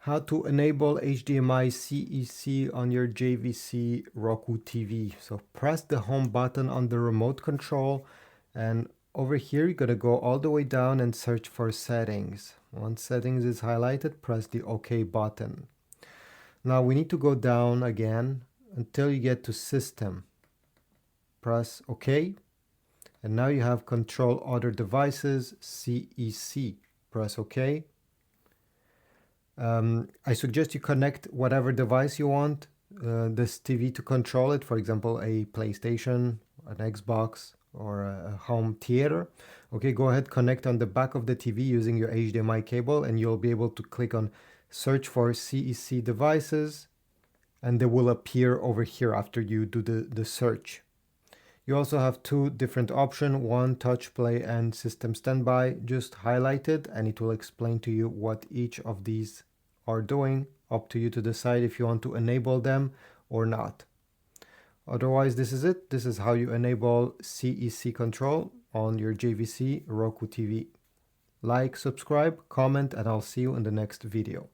How to enable HDMI CEC on your JVC Roku TV. So press the home button on the remote control, and over here you're going to go all the way down and search for settings. Once settings is highlighted, press the OK button. Now we need to go down again until you get to system. Press OK, and now you have control other devices CEC. Press OK. I suggest you connect whatever device you want this TV to control it. For example, a PlayStation, an Xbox, or a home theater. Okay, go ahead, connect on the back of the TV using your HDMI cable, and you'll be able to click on search for CEC devices, and they will appear over here after you do the search. You also have two different options, one touch play and system standby. Just highlight it and it will explain to you what each of these are doing. Up to you to decide if you want to enable them or not. Otherwise, this is it. This is how you enable CEC control on your JVC Roku TV. Like, subscribe, comment, and I'll see you in the next video.